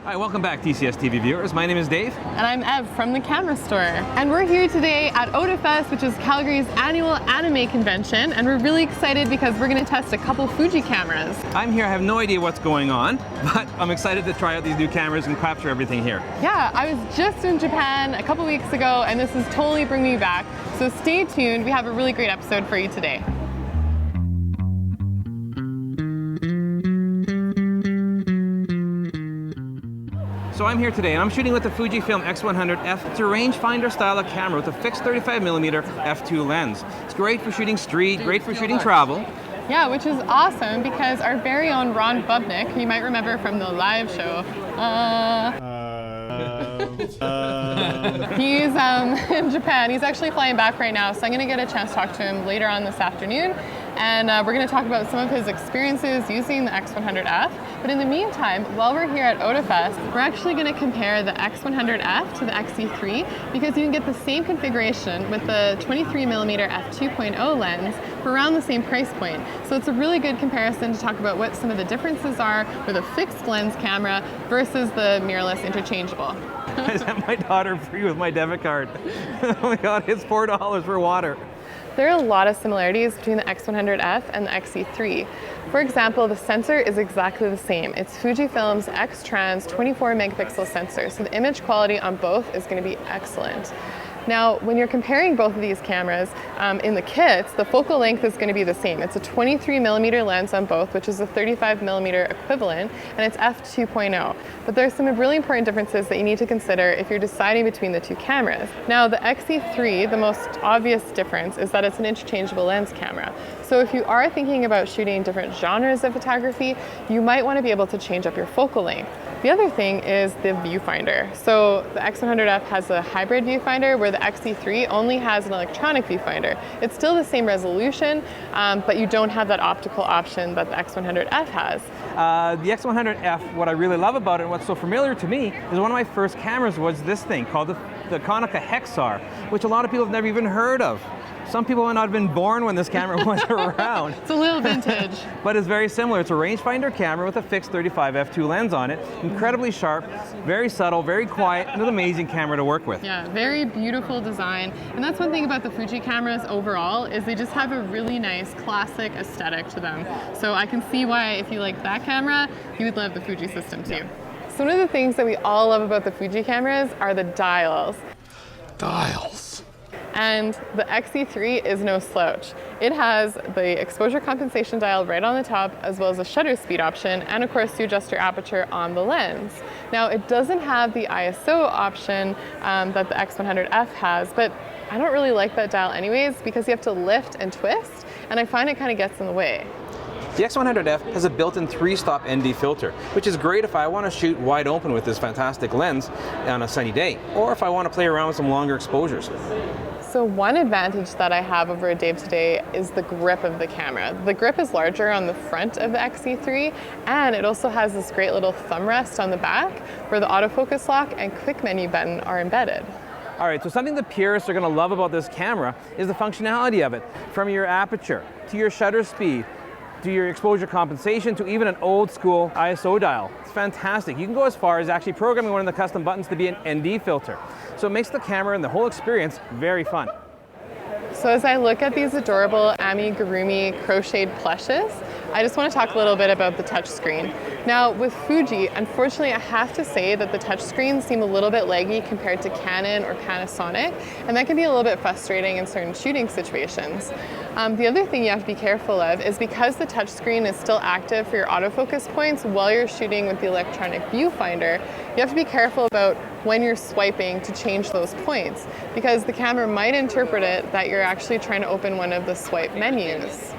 Hi, welcome back TCS TV viewers. My name is Dave. And I'm Ev from the Camera Store. And we're here today at Ota Fest, which is Calgary's annual anime convention. And we're really excited because we're going to test a couple Fuji cameras. I'm here, I have no idea what's going on, but I'm excited to try out these new cameras and capture everything here. Yeah, I was just in Japan a couple weeks ago, and this is totally bringing me back. So stay tuned, we have a really great episode for you today. So I'm here today and I'm shooting with the Fujifilm X100F. It's a rangefinder style of camera with a fixed 35mm f2 lens. It's great for shooting street, great for shooting travel. Yeah, which is awesome because our very own Ron Bubnich, who you might remember from the live show, he's in Japan. He's actually flying back right now, so I'm going to get a chance to talk to him later on this afternoon. And we're going to talk about some of his experiences using the X100F. But in the meantime, while we're here at Ota Fest, we're actually going to compare the X100F to the X-E3 because you can get the same configuration with the 23mm f2.0 lens for around the same price point. So it's a really good comparison to talk about what some of the differences are with a fixed lens camera versus the mirrorless interchangeable. I sent my daughter free with my debit card. Oh my God, it's $4 for water. There are a lot of similarities between the X100F and the X-E3. For example, the sensor is exactly the same. It's Fujifilm's X-Trans 24 megapixel sensor, so the image quality on both is going to be excellent. Now, when you're comparing both of these cameras in the kits, the focal length is going to be the same. It's a 23mm lens on both, which is a 35mm equivalent, and it's f2.0. But there's some really important differences that you need to consider if you're deciding between the two cameras. Now, the X-E3, the most obvious difference is that it's an interchangeable lens camera. So if you are thinking about shooting different genres of photography, you might want to be able to change up your focal length. The other thing is the viewfinder. So the X100F has a hybrid viewfinder where the X-E3 only has an electronic viewfinder. It's still the same resolution, but you don't have that optical option that the X100F has. The X100F, what I really love about it and what's so familiar to me is one of my first cameras was this thing called the Konica Hexar, which a lot of people have never even heard of. Some people might not have been born when this camera was around. It's a little vintage. But it's very similar. It's a rangefinder camera with a fixed 35 f2 lens on it. Incredibly sharp, very subtle, very quiet, and an amazing camera to work with. Yeah, very beautiful design. And that's one thing about the Fuji cameras overall is they just have a really nice classic aesthetic to them. So I can see why if you like that camera, you would love the Fuji system too. Yeah. So one of the things that we all love about the Fuji cameras are the dials. Dials. And the X-E3 is no slouch. It has the exposure compensation dial right on the top, as well as a shutter speed option, and of course you adjust your aperture on the lens. Now it doesn't have the ISO option that the X100F has, but I don't really like that dial anyways because you have to lift and twist, and I find it kind of gets in the way. The X100F has a built-in 3-stop ND filter, which is great if I want to shoot wide open with this fantastic lens on a sunny day, or if I want to play around with some longer exposures. So one advantage that I have over a Dave today is the grip of the camera. The grip is larger on the front of the X-E3, and it also has this great little thumb rest on the back where the autofocus lock and quick menu button are embedded. All right, so something the purists are going to love about this camera is the functionality of it. From your aperture, to your shutter speed, to your exposure compensation, to even an old school ISO dial. It's fantastic. You can go as far as actually programming one of the custom buttons to be an ND filter. So it makes the camera and the whole experience very fun. So as I look at these adorable amigurumi crocheted plushes, I just want to talk a little bit about the touchscreen. Now with Fuji, unfortunately I have to say that the touchscreens seem a little bit laggy compared to Canon or Panasonic, and that can be a little bit frustrating in certain shooting situations. The other thing you have to be careful of is because the touchscreen is still active for your autofocus points while you're shooting with the electronic viewfinder, you have to be careful about when you're swiping to change those points, because the camera might interpret it that you're actually trying to open one of the swipe menus.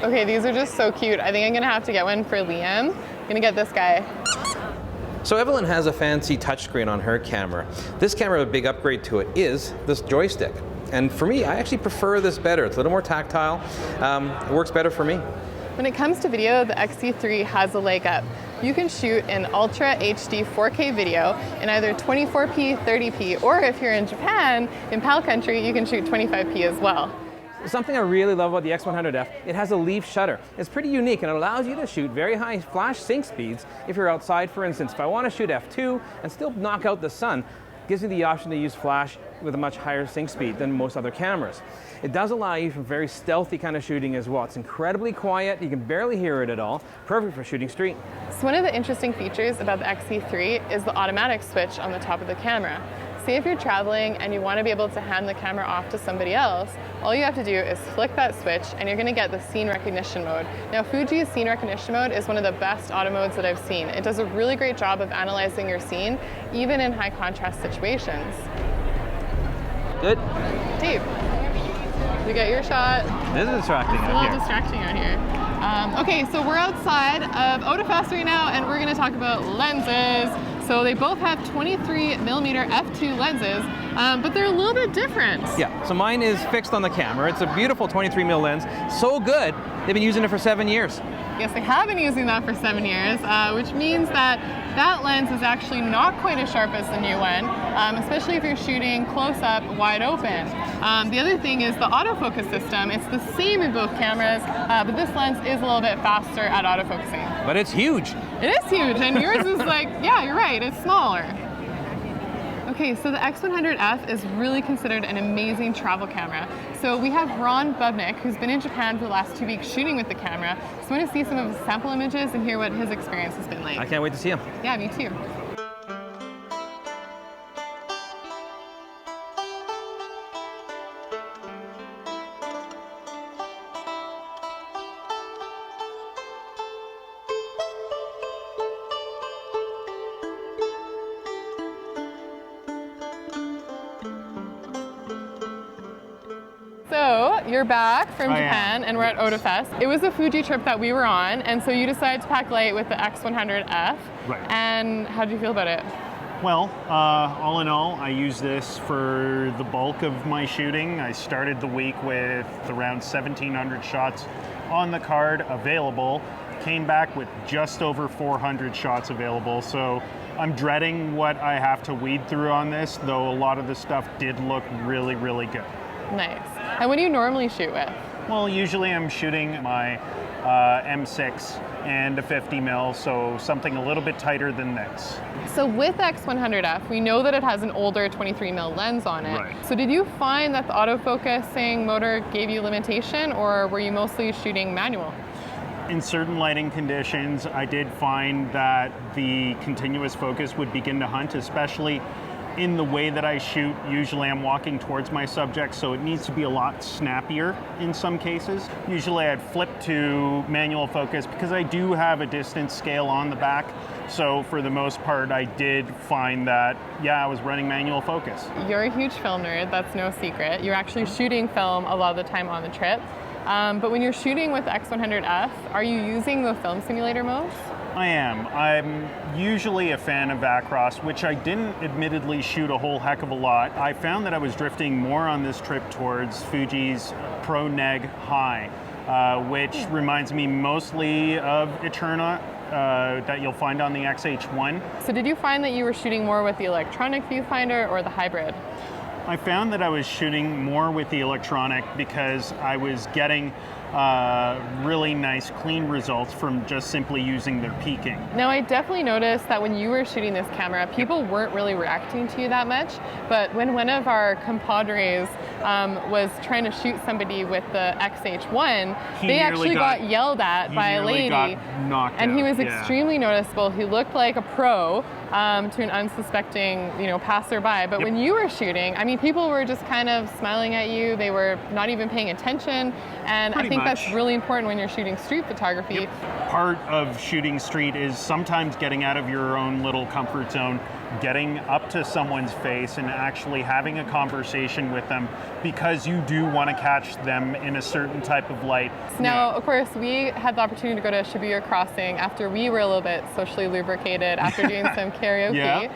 Okay, these are just so cute. I think I'm gonna have to get one for Liam. I'm gonna get this guy. So Evelyn has a fancy touchscreen on her camera. This camera, a big upgrade to it is this joystick. And for me, I actually prefer this better. It's a little more tactile. It works better for me. When it comes to video, the X-E3 has a leg up. You can shoot in Ultra HD 4K video in either 24p, 30p, or if you're in Japan, in PAL country, you can shoot 25p as well. Something I really love about the X100F, it has a leaf shutter. It's pretty unique and it allows you to shoot very high flash sync speeds if you're outside, for instance. If I want to shoot f2 and still knock out the sun, it gives me the option to use flash with a much higher sync speed than most other cameras. It does allow you for very stealthy kind of shooting as well. It's incredibly quiet, you can barely hear it at all, perfect for shooting street. So one of the interesting features about the X-E3 is the automatic switch on the top of the camera. Say if you're traveling and you want to be able to hand the camera off to somebody else, all you have to do is flick that switch and you're going to get the scene recognition mode. Now Fuji's scene recognition mode is one of the best auto modes that I've seen. It does a really great job of analyzing your scene, even in high contrast situations. Good. Dave, you get your shot. This is distracting It's a little distracting out here. Okay, so we're outside of Ota Fest right now and we're going to talk about lenses. So they both have 23mm f2 lenses, but they're a little bit different. Yeah, so mine is fixed on the camera. It's a beautiful 23mm lens, so good, they've been using it for 7 years. Yes, they have been using that for 7 years, which means that that lens is actually not quite as sharp as the new one, especially if you're shooting close up, wide open. The other thing is the autofocus system. It's the same in both cameras, but this lens is a little bit faster at autofocusing. But it's huge. It is huge, and yours is like, yeah, you're right, it's smaller. Okay, so the X100F is really considered an amazing travel camera. So we have Ron Bubnich, who's been in Japan for the last 2 weeks shooting with the camera. So I want to see some of his sample images and hear what his experience has been like. I can't wait to see him. Yeah, me too. So you're back from Japan and we're at Ota Fest. It was a Fuji trip that we were on, and so you decided to pack light with the X100F. Right. And how did you feel about it? Well, all in all, I use this for the bulk of my shooting. I started the week with around 1,700 shots on the card available. Came back with just over 400 shots available. So I'm dreading what I have to weed through on this, though a lot of the stuff did look really, really good. Nice. And what do you normally shoot with? Well, usually I'm shooting my M6 and a 50mm, so something a little bit tighter than this. So with X100F, we know that it has an older 23mm lens on it. Right. So did you find that the autofocusing motor gave you limitation, or were you mostly shooting manual? In certain lighting conditions, I did find that the continuous focus would begin to hunt, especially in the way that I shoot. Usually I'm walking towards my subject, so it needs to be a lot snappier in some cases. Usually I'd flip to manual focus because I do have a distance scale on the back. So for the most part, I did find that, yeah, I was running manual focus. You're a huge film nerd, that's no secret. You're actually shooting film a lot of the time on the trip. But when you're shooting with X100F, are you using the film simulator modes? I am. I'm usually a fan of Across, which I didn't admittedly shoot a whole heck of a lot. I found that I was drifting more on this trip towards Fuji's Pro Neg High, which reminds me mostly of Eterna that you'll find on the XH1. So did you find that you were shooting more with the electronic viewfinder or the hybrid? I found that I was shooting more with the electronic because I was getting really nice clean results from just simply using their peaking. Now I definitely noticed that when you were shooting this camera, people weren't really reacting to you that much, but when one of our compadres was trying to shoot somebody with the XH1, they actually got yelled at by a lady, and he was extremely noticeable. He looked like a pro to an unsuspecting, passerby. But when you were shooting, I mean, people were just kind of smiling at you. They were not even paying attention, and I think that's really important when you're shooting street photography. Yep. Part of shooting street is sometimes getting out of your own little comfort zone, getting up to someone's face and actually having a conversation with them because you do want to catch them in a certain type of light. Now, of course, we had the opportunity to go to Shibuya Crossing after we were a little bit socially lubricated after doing some karaoke.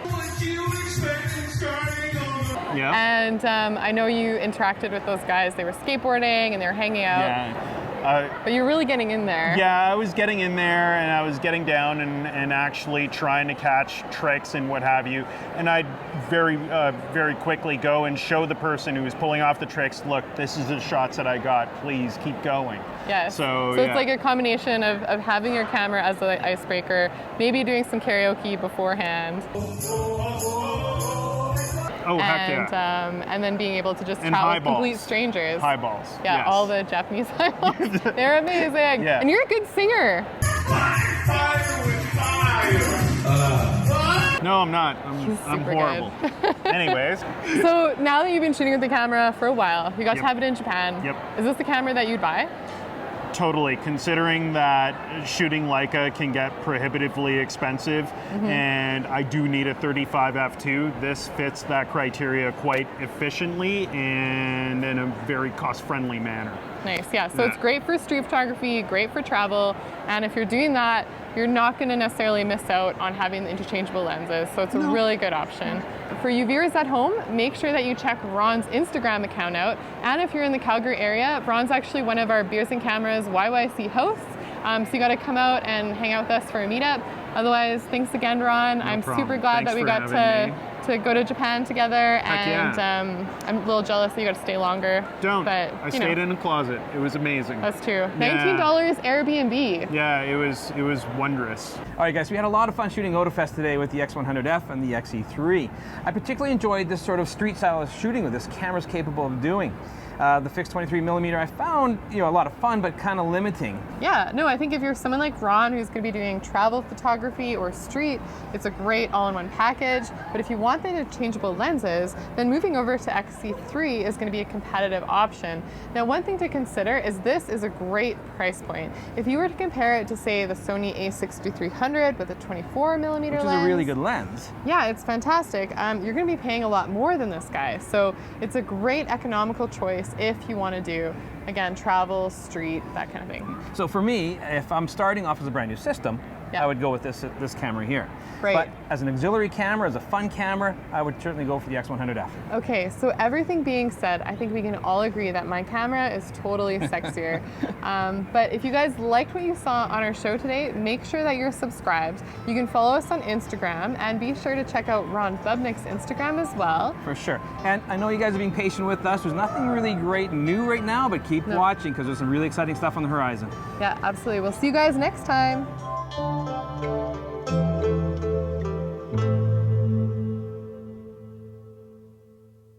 Yeah. And I know you interacted with those guys. They were skateboarding and they were hanging out. Yeah. But you're really getting in there. Yeah, I was getting in there and I was getting down and actually trying to catch tricks and what have you. And I'd very quickly go and show the person who was pulling off the tricks, look, this is the shots that I got, please keep going. Yeah. So it's like a combination of having your camera as an icebreaker, maybe doing some karaoke beforehand. Oh, heck yeah. And then being able to just and chat with complete strangers. Highballs. Yeah, yes. all the Japanese highballs. They're amazing. Yeah. And you're a good singer. No, I'm not. I'm horrible. Anyways. So now that you've been shooting with the camera for a while, you got Yep. to have it in Japan. Yep. Is this the camera that you'd buy? Totally, considering that shooting Leica can get prohibitively expensive, and I do need a 35 f2, this fits that criteria quite efficiently and in a very cost-friendly manner. Nice, yeah. So it's great for street photography, great for travel, and if you're doing that, you're not going to necessarily miss out on having the interchangeable lenses, so it's a really good option. For you viewers at home, make sure that you check Ron's Instagram account out, and if you're in the Calgary area, Ron's actually one of our Beers and Cameras YYC hosts, so you got to come out and hang out with us for a meetup. Otherwise, thanks again, Ron. I'm super glad that we got to go to Japan together, and I'm a little jealous that you got to stay longer. But I stayed in a closet. It was amazing. That's true. $19 Airbnb. Yeah, it was wondrous. All right, guys, we had a lot of fun shooting Ota Fest today with the X100F and the X-E3. I particularly enjoyed this sort of street style of shooting with this camera's capable of doing. The fixed 23mm I found a lot of fun, but kind of limiting. Yeah, no, I think if you're someone like Ron who's going to be doing travel photography or street, it's a great all-in-one package. But if you want the interchangeable lenses, then moving over to X-E3 is going to be a competitive option. Now, one thing to consider is this is a great price point. If you were to compare it to, say, the Sony a6300 with a 24mm lens, which is a really good lens. Yeah, it's fantastic. You're going to be paying a lot more than this guy, so it's a great economical choice if you want to do, again, travel, street, that kind of thing. So for me, if I'm starting off as a brand new system, I would go with this camera here. Right. But as an auxiliary camera, as a fun camera, I would certainly go for the X100F. Okay, so everything being said, I think we can all agree that my camera is totally sexier. But if you guys liked what you saw on our show today, make sure that you're subscribed. You can follow us on Instagram, and be sure to check out Ron Bubnich's Instagram as well. For sure. And I know you guys are being patient with us. There's nothing really great new right now, but keep watching because there's some really exciting stuff on the horizon. Yeah, absolutely. We'll see you guys next time.